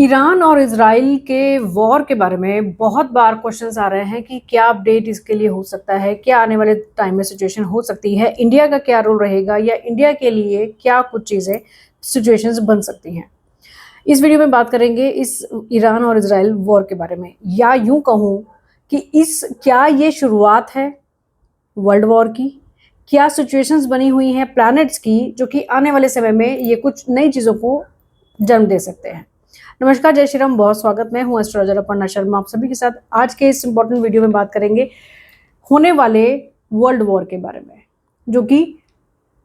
Iran और Israel के war के बारे में बहुत बार क्वेश्चंस आ रहे हैं कि क्या अपडेट इसके लिए हो सकता है, क्या आने वाले टाइम में सिचुएशन हो सकती है, इंडिया का क्या रोल रहेगा या इंडिया के लिए क्या कुछ चीज़ें सिचुएशंस बन सकती हैं। इस वीडियो में बात करेंगे इस ईरान और इजराइल वॉर के बारे में, या यूं कहूं कि इस क्या ये शुरुआत है वर्ल्ड वॉर की, क्या सिचुएशंस बनी हुई हैं प्लैनेट्स की जो कि आने वाले समय में ये कुछ नई चीज़ों को जन्म दे सकते हैं। नमस्कार, जय श्री राम, बहुत स्वागत। मैं हूं एस्ट्रोलॉजर अपर्णा शर्मा, आप सभी के साथ आज के इस इंपॉर्टेंट वीडियो में बात करेंगे होने वाले वर्ल्ड वॉर के बारे में, जो कि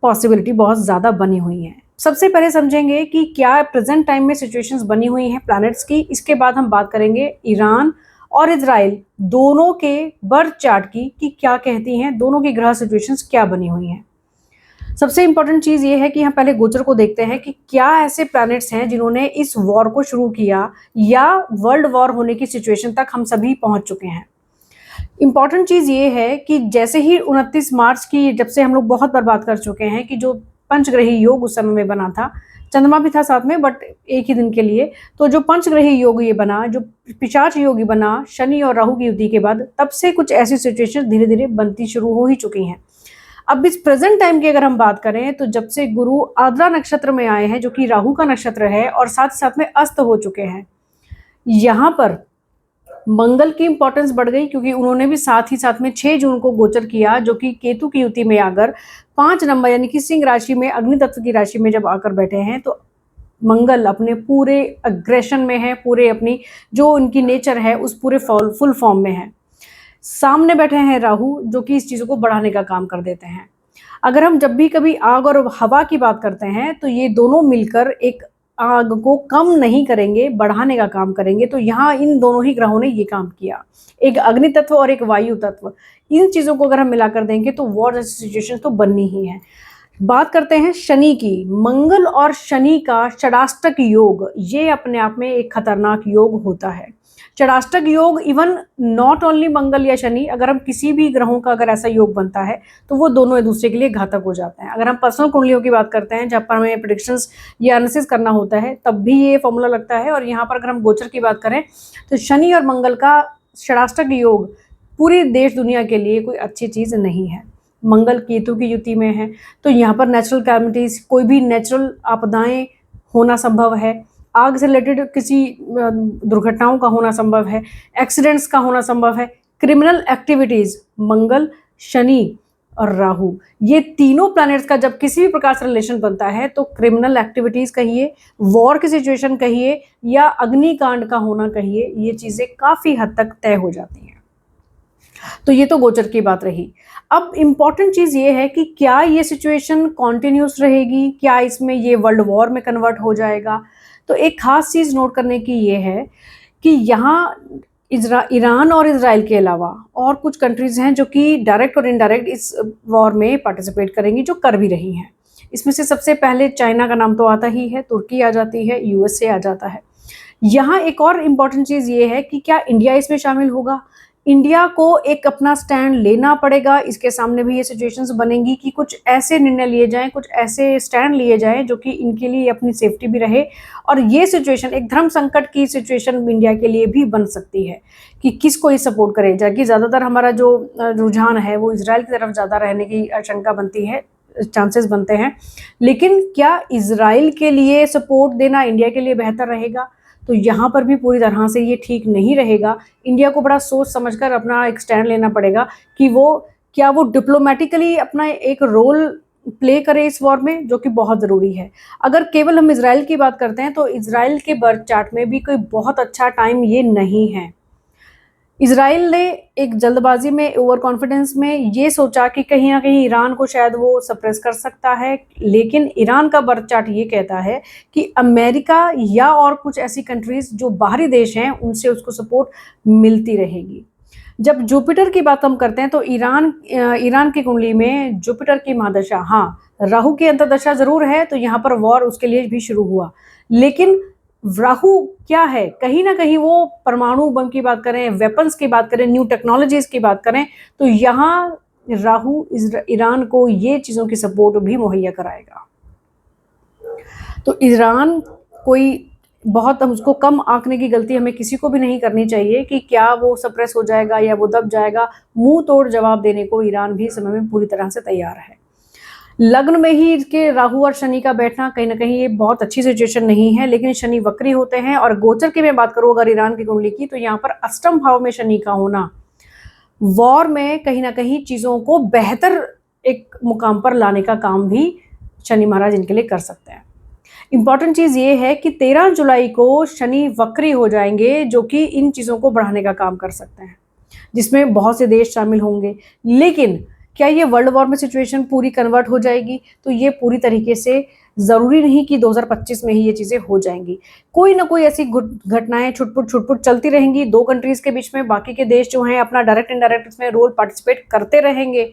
पॉसिबिलिटी बहुत ज़्यादा बनी हुई है। सबसे पहले समझेंगे कि क्या प्रेजेंट टाइम में सिचुएशंस बनी हुई हैं प्लैनेट्स की। इसके बाद हम बात करेंगे ईरान और इजराइल दोनों के बर्थ चार्ट की कि क्या कहती हैं, दोनों की ग्रह सिचुएशंस क्या बनी हुई हैं। सबसे इंपॉर्टेंट चीज ये है कि हम पहले गोचर को देखते हैं कि क्या ऐसे प्लैनेट्स हैं जिन्होंने इस वॉर को शुरू किया या वर्ल्ड वॉर होने की सिचुएशन तक हम सभी पहुंच चुके हैं। इंपॉर्टेंट चीज ये है कि जैसे ही 29 मार्च की, जब से हम लोग बहुत बार बात कर चुके हैं कि जो पंचग्रही योग उस समय में बना था, चंद्रमा भी था साथ में बट एक ही दिन के लिए, तो जो पंचग्रही योग ये बना, जो पिशाच योग ये बना शनि और राहु की युति के बाद, तब से कुछ ऐसी सिचुएशन धीरे धीरे बनती शुरू हो ही चुकी हैं। अब इस प्रेजेंट टाइम की अगर हम बात करें तो जब से गुरु आद्रा नक्षत्र में आए हैं, जो कि राहु का नक्षत्र है, और साथ साथ में अस्त हो चुके हैं, यहाँ पर मंगल की इंपॉर्टेंस बढ़ गई क्योंकि उन्होंने भी साथ ही साथ में 6 जून को गोचर किया, जो कि केतु की युति में आकर 5 नंबर यानी कि सिंह राशि में, अग्नि तत्व की राशि में जब आकर बैठे हैं, तो मंगल अपने पूरे अग्रेशन में है, पूरे अपनी जो उनकी नेचर है उस पूरे फुल फॉर्म में है। सामने बैठे हैं राहु, जो कि इस चीज़ों को बढ़ाने का काम कर देते हैं। अगर हम जब भी कभी आग और हवा की बात करते हैं तो ये दोनों मिलकर एक आग को कम नहीं करेंगे, बढ़ाने का काम करेंगे। तो यहाँ इन दोनों ही ग्रहों ने ये काम किया, एक अग्नि तत्व और एक वायु तत्व। इन चीज़ों को अगर हम मिलाकर देंगे तो वॉर जैसी सिचुएशन तो बननी ही है। बात करते हैं शनि की। मंगल और शनि का षडाष्टक योग, ये अपने आप में एक खतरनाक योग होता है। षडाष्टक योग इवन नॉट ओनली मंगल या शनि, अगर हम किसी भी ग्रहों का अगर ऐसा योग बनता है तो वो दोनों एक दूसरे के लिए घातक हो जाते हैं। अगर हम पर्सनल कुंडलियों की बात करते हैं जहाँ पर हमें प्रेडिक्शंस या एनालिसिस करना होता है, तब भी ये फॉर्मूला लगता है। और यहाँ पर अगर हम गोचर की बात करें तो शनि और मंगल का षडाष्टक योग पूरी देश दुनिया के लिए कोई अच्छी चीज़ नहीं है। मंगल केतु की युति में है, तो यहाँ पर नेचुरल कैलमिटीज, कोई भी नेचुरल आपदाएं होना संभव है, आग से रिलेटेड किसी दुर्घटनाओं का होना संभव है, एक्सीडेंट्स का होना संभव है, क्रिमिनल एक्टिविटीज, मंगल, शनि और राहु, ये तीनों प्लैनेट्स का जब किसी भी प्रकार से रिलेशन बनता है तो क्रिमिनल एक्टिविटीज कहिए, वॉर की सिचुएशन कहिए या अग्निकांड का होना कहिए, ये चीज़ें काफ़ी हद तक तय हो जाती हैं। तो ये तो गोचर की बात रही। अब इम्पॉर्टेंट चीज़ ये है कि क्या ये सिचुएशन कॉन्टिन्यूस रहेगी, क्या इसमें ये वर्ल्ड वॉर में कन्वर्ट हो जाएगा। तो एक खास चीज़ नोट करने की ये है कि यहाँ ईरान और इजराइल के अलावा और कुछ कंट्रीज हैं जो कि डायरेक्ट और इनडायरेक्ट इस वॉर में पार्टिसिपेट करेंगी, जो कर भी रही हैं। इसमें से सबसे पहले चाइना का नाम तो आता ही है, तुर्की आ जाती है, यूएसए आ जाता है। यहाँ एक और इम्पॉर्टेंट चीज़ ये है कि क्या इंडिया इसमें शामिल होगा। इंडिया को एक अपना स्टैंड लेना पड़ेगा। इसके सामने भी ये सिचुएशंस बनेंगी कि कुछ ऐसे निर्णय लिए जाएं, कुछ ऐसे स्टैंड लिए जाएं जो कि इनके लिए अपनी सेफ्टी भी रहे। और ये सिचुएशन एक धर्म संकट की सिचुएशन इंडिया के लिए भी बन सकती है कि किसको ये सपोर्ट करे, जबकि ज़्यादातर हमारा जो रुझान है वो इजराइल की तरफ ज़्यादा रहने की आशंका बनती है, चांसेस बनते हैं। लेकिन क्या इजराइल के लिए सपोर्ट देना इंडिया के लिए बेहतर रहेगा? तो यहाँ पर भी पूरी तरह से ये ठीक नहीं रहेगा। इंडिया को बड़ा सोच समझकर अपना एक स्टैंड लेना पड़ेगा कि वो डिप्लोमेटिकली अपना एक रोल प्ले करे इस वॉर में, जो कि बहुत ज़रूरी है। अगर केवल हम इजराइल की बात करते हैं तो इजराइल के बर्थ चार्ट में भी कोई बहुत अच्छा टाइम ये नहीं है। इजराइल ने एक जल्दबाजी में, ओवर कॉन्फिडेंस में ये सोचा कि कहीं ना कहीं ईरान को शायद वो सप्रेस कर सकता है, लेकिन ईरान का बर्थ चार्ट ये कहता है कि अमेरिका या और कुछ ऐसी कंट्रीज जो बाहरी देश हैं उनसे उसको सपोर्ट मिलती रहेगी। जब जुपिटर की बात हम करते हैं तो ईरान की कुंडली में जुपिटर की महादशा, हाँ राहु की अंतर्दशा जरूर है, तो यहाँ पर वॉर उसके लिए भी शुरू हुआ। लेकिन राहु क्या है, कहीं ना कहीं वो परमाणु बम की बात करें, वेपन्स की बात करें, न्यू टेक्नोलॉजीज की बात करें, तो यहाँ राहु ईरान को ये चीज़ों की सपोर्ट भी मुहैया कराएगा। तो ईरान कोई बहुत हम उसको कम आंकने की गलती हमें किसी को भी नहीं करनी चाहिए कि क्या वो सप्रेस हो जाएगा या वो दब जाएगा। मुंह तोड़ जवाब देने को ईरान भी इस समय में पूरी तरह से तैयार है। लग्न में ही इसके राहु और शनि का बैठना कहीं ना कहीं ये बहुत अच्छी सिचुएशन नहीं है, लेकिन शनि वक्री होते हैं। और गोचर की मैं बात करूं अगर ईरान की कुंडली की, तो यहाँ पर अष्टम भाव में शनि का होना वॉर में कहीं ना कहीं चीजों को बेहतर एक मुकाम पर लाने का काम भी शनि महाराज इनके लिए कर सकते हैं। इंपॉर्टेंट चीज ये है कि 13 जुलाई को शनि वक्री हो जाएंगे, जो कि इन चीजों को बढ़ाने का काम कर सकते हैं, जिसमें बहुत से देश शामिल होंगे। लेकिन क्या ये वर्ल्ड वॉर में सिचुएशन पूरी कन्वर्ट हो जाएगी? तो ये पूरी तरीके से जरूरी नहीं कि 2025 में ही ये चीजें हो जाएंगी। कोई ना कोई ऐसी घटनाएं छुटपुट चलती रहेंगी दो कंट्रीज के बीच में। बाकी के देश जो हैं अपना डायरेक्ट इनडायरेक्ट इसमें रोल पार्टिसिपेट करते रहेंगे।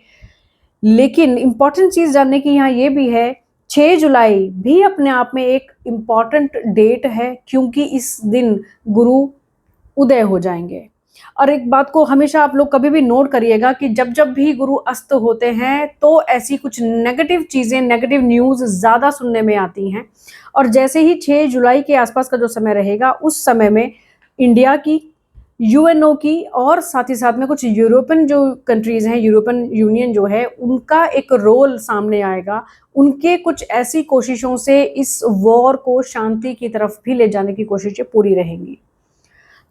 लेकिन इंपॉर्टेंट चीज जानने की यहाँ ये भी है, 6 जुलाई भी अपने आप में एक इम्पॉर्टेंट डेट है, क्योंकि इस दिन गुरु उदय हो जाएंगे। और एक बात को हमेशा आप लोग कभी भी नोट करिएगा कि जब जब भी गुरु अस्त होते हैं तो ऐसी कुछ नेगेटिव चीजें, नेगेटिव न्यूज ज्यादा सुनने में आती हैं। और जैसे ही 6 जुलाई के आसपास का जो समय रहेगा, उस समय में इंडिया की, यूएनओ की और साथ ही साथ में कुछ यूरोपियन जो कंट्रीज हैं, यूरोपियन यूनियन जो है, उनका एक रोल सामने आएगा। उनके कुछ ऐसी कोशिशों से इस वॉर को शांति की तरफ भी ले जाने की कोशिशें पूरी रहेंगी।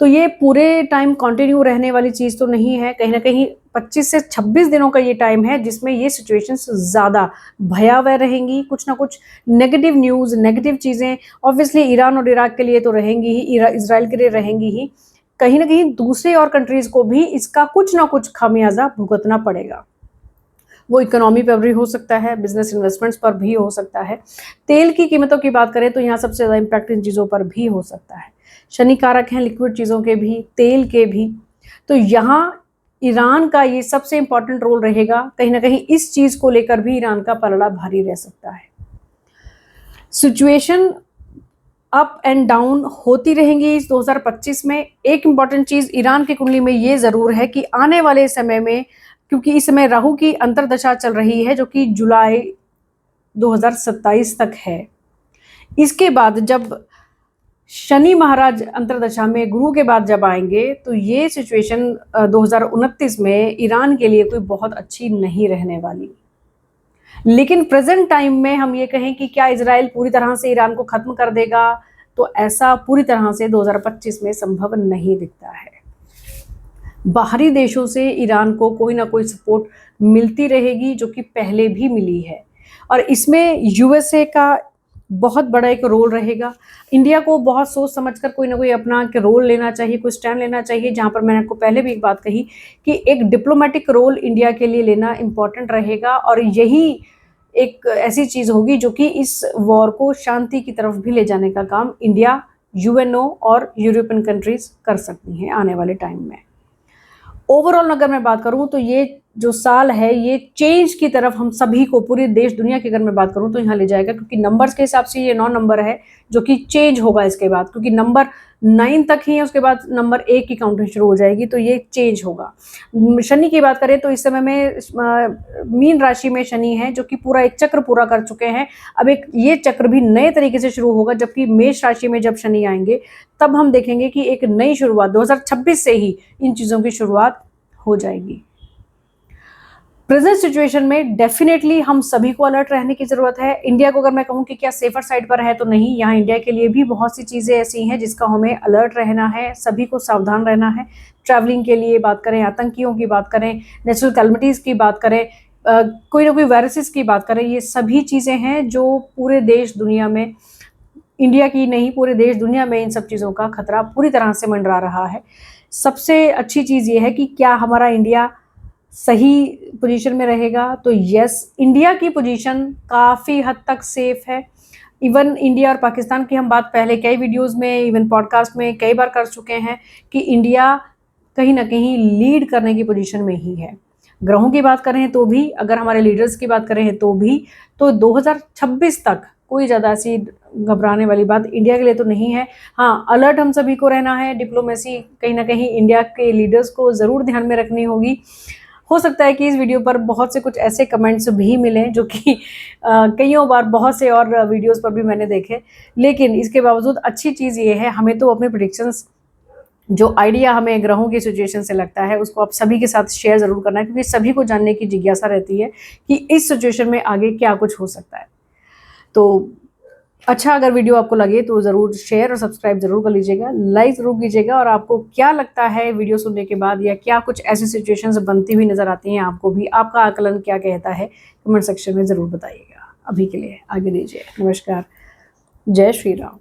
तो ये पूरे टाइम कंटिन्यू रहने वाली चीज तो नहीं है। कहीं ना कहीं 25 से 26 दिनों का ये टाइम है जिसमें ये सिचुएशंस ज्यादा भयावह रहेंगी। कुछ ना कुछ नेगेटिव न्यूज, नेगेटिव चीजें ऑब्वियसली ईरान और इराक के लिए तो रहेंगी ही, इसराइल के लिए रहेंगी ही। कहीं ना कहीं दूसरे और कंट्रीज को भी इसका कुछ ना कुछ खामियाजा भुगतना पड़ेगा। वो इकोनॉमी पर भी हो सकता है, बिजनेस इन्वेस्टमेंट्स पर भी हो सकता है। तेल की कीमतों की बात करें तो यहाँ सबसे ज़्यादा इम्पैक्ट इन चीज़ों पर भी हो सकता है। शनि कारक हैं लिक्विड चीज़ों के भी, तेल के भी। तो यहाँ ईरान का ये सबसे इंपॉर्टेंट रोल रहेगा। कहीं ना कहीं इस चीज़ को लेकर भी ईरान का पलड़ा भारी रह सकता है। सिचुएशन अप एंड डाउन होती रहेंगी इस 2025 में। एक इंपॉर्टेंट चीज़ ईरान की कुंडली में ये ज़रूर है कि आने वाले समय में, क्योंकि इस समय राहु की अंतर्दशा चल रही है जो कि जुलाई 2027 तक है, इसके बाद जब शनि महाराज अंतर्दशा में गुरु के बाद जब आएंगे तो ये सिचुएशन 2029 में ईरान के लिए कोई बहुत अच्छी नहीं रहने वाली। लेकिन प्रेजेंट टाइम में हम ये कहें कि क्या इजराइल पूरी तरह से ईरान को खत्म कर देगा, तो ऐसा पूरी तरह से 2025 में संभव नहीं दिखता है। बाहरी देशों से ईरान को कोई ना कोई सपोर्ट मिलती रहेगी, जो कि पहले भी मिली है। और इसमें यूएसए का बहुत बड़ा एक रोल रहेगा। इंडिया को बहुत सोच समझकर कोई ना कोई अपना रोल लेना चाहिए, कोई स्टैंड लेना चाहिए। जहां पर मैंने आपको पहले भी एक बात कही कि एक डिप्लोमेटिक रोल इंडिया के लिए लेना इम्पोर्टेंट रहेगा। और यही एक ऐसी चीज होगी जो कि इस वॉर को शांति की तरफ भी ले जाने का काम इंडिया, यूएनओ और यूरोपियन कंट्रीज कर सकती हैं आने वाले टाइम में। ओवरऑल अगर मैं बात करूं तो ये जो साल है ये चेंज की तरफ हम सभी को, पूरे देश दुनिया की अगर मैं बात करूं तो यहाँ ले जाएगा, क्योंकि नंबर्स के हिसाब से ये 9 नंबर है जो कि चेंज होगा इसके बाद, क्योंकि नंबर 9 तक ही है, उसके बाद नंबर 1 की काउंटिंग शुरू हो जाएगी, तो ये चेंज होगा। शनि की बात करें तो इस समय में मीन राशि में शनि है जो कि पूरा एक चक्र पूरा कर चुके हैं। अब एक ये चक्र भी नए तरीके से शुरू होगा, जबकि मेष राशि में जब शनि आएंगे तब हम देखेंगे कि एक नई शुरुआत 2026 से ही इन चीज़ों की शुरुआत हो जाएगी। प्रेजेंट सिचुएशन में डेफिनेटली हम सभी को अलर्ट रहने की जरूरत है। इंडिया को अगर मैं कहूं कि क्या सेफर साइड पर है, तो नहीं, यहाँ इंडिया के लिए भी बहुत सी चीजें ऐसी हैं जिसका हमें अलर्ट रहना है, सभी को सावधान रहना है। ट्रैवलिंग के लिए बात करें, आतंकियों की बात करें, नेचुरल कैलमिटीज की बात करें, कोई ना कोई वायरसेस की बात करें, ये सभी चीजें हैं जो पूरे देश दुनिया में, इंडिया की नहीं पूरे देश दुनिया में इन सब चीज़ों का खतरा पूरी तरह से मंडरा रहा है। सबसे अच्छी चीज़ ये है कि क्या हमारा इंडिया सही पोजीशन में रहेगा, तो यस, इंडिया की पोजीशन काफ़ी हद तक सेफ है। इवन इंडिया और पाकिस्तान की हम बात पहले कई वीडियोस में, इवन पॉडकास्ट में कई बार कर चुके हैं कि इंडिया कहीं ना कहीं लीड करने की पोजीशन में ही है। ग्रहों की बात करें तो भी, अगर हमारे लीडर्स की बात करें तो भी, तो 2026 तक कोई ज़्यादा ऐसी घबराने वाली बात इंडिया के लिए तो नहीं है। हाँ, अलर्ट हम सभी को रहना है। डिप्लोमेसी कहीं ना कहीं इंडिया के लीडर्स को ज़रूर ध्यान में रखनी होगी। हो सकता है कि इस वीडियो पर बहुत से कुछ ऐसे कमेंट्स भी मिलें जो कि कईयों बार बहुत से और वीडियोस पर भी मैंने देखे, लेकिन इसके बावजूद अच्छी चीज़ ये है, हमें तो अपने प्रेडिक्शंस जो आइडिया हमें ग्रहों की सिचुएशन से लगता है उसको आप सभी के साथ शेयर ज़रूर करना है, क्योंकि सभी को जानने की जिज्ञासा रहती है कि इस सिचुएशन में आगे क्या कुछ हो सकता है। तो अच्छा, अगर वीडियो आपको लगे तो ज़रूर शेयर और सब्सक्राइब ज़रूर कर लीजिएगा, लाइक ज़रूर कीजिएगा, और आपको क्या लगता है वीडियो सुनने के बाद, या क्या कुछ ऐसी सिचुएशंस बनती हुई नज़र आती हैं आपको भी, आपका आकलन क्या कहता है, कमेंट सेक्शन में ज़रूर बताइएगा। अभी के लिए आगे दीजिए। नमस्कार, जय श्री राम।